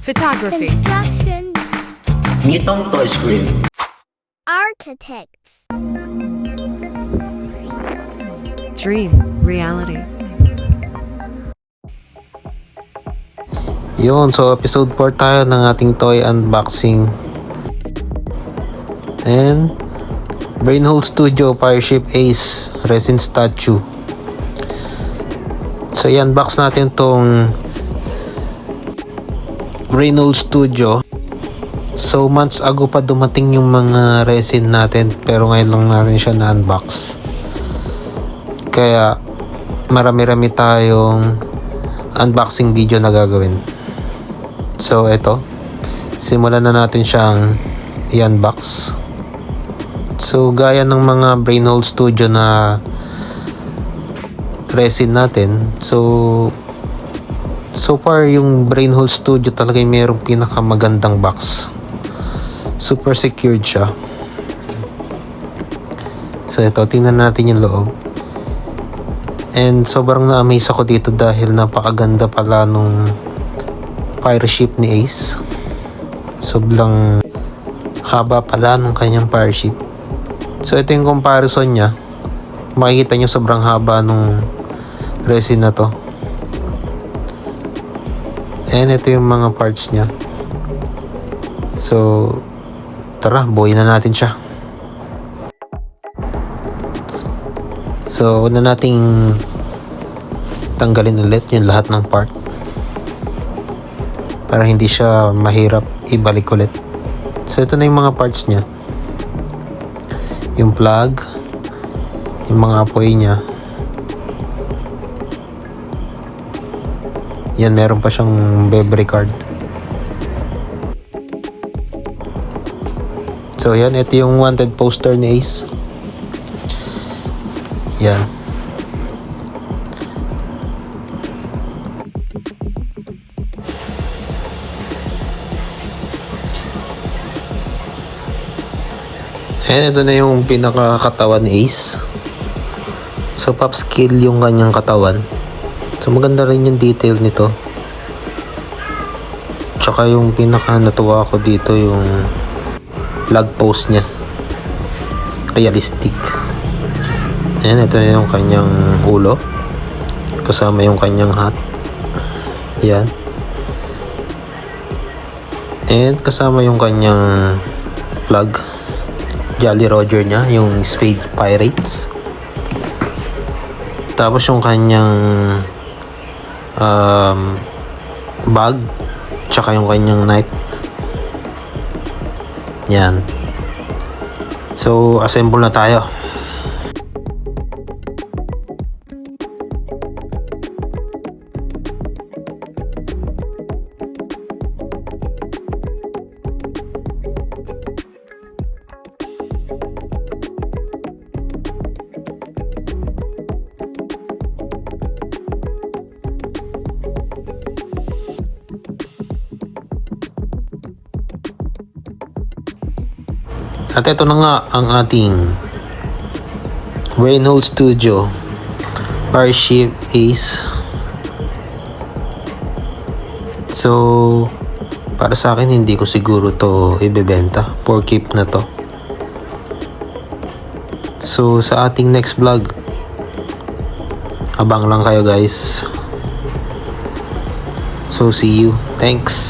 Photography. Construction. Nitong Toy Screen. Architects. Dream. Reality. Yun, so episode 4 tayo ng ating toy unboxing. And Brainhole Studio Fireship Ace Resin Statue. So i-unbox natin tong Brainhole Studio. So months ago pa dumating yung mga resin natin, pero ngayon lang natin siya na-unbox. Kaya marami-rami tayong unboxing video na gagawin. So eto, simulan na natin siyang i-unbox. So gaya ng mga Brainhole Studio na resin natin, so far yung Brainhole Studio talaga yung mayroong pinakamagandang box. Super secured siya. So ito, tingnan natin yung loob. And sobrang na-amaze ako dito dahil napakaganda pala nung fireship ni Ace. Sobrang haba pala nung kanyang fireship. So ito yung comparison niya. Makikita nyo sobrang haba nung resin na to. And ito yung mga parts niya. So tara, buuin na natin siya. So una nating tanggalin ulit yung lahat ng part para hindi siya mahirap ibalik ulit. So ito na yung mga parts niya. Yung plug, yung mga apoy niya. Yan, meron pa siyang bebre card. So yan, ito yung wanted poster ni Ace. Yan. And ito na yung pinakakatawan ni Ace. So pop scale yung kanyang katawan. So maganda rin yung detail nito. Tsaka yung pinaka natuwa ko dito yung plug post niya. Realistic. And ito na yung kanyang ulo. Kasama yung kanyang hat. Yan. And kasama yung kanyang plug. Jolly Roger niya, yung Spade Pirates. Tapos yung kanyang bag, tsaka yung kanyang knife. Yan. So assemble na tayo. At ito na nga ang ating Brainhole Studio Fireship Ace. So para sa akin hindi ko siguro to ibebenta, for keep na to. So sa ating next vlog, abang lang kayo guys. So see you. Thanks.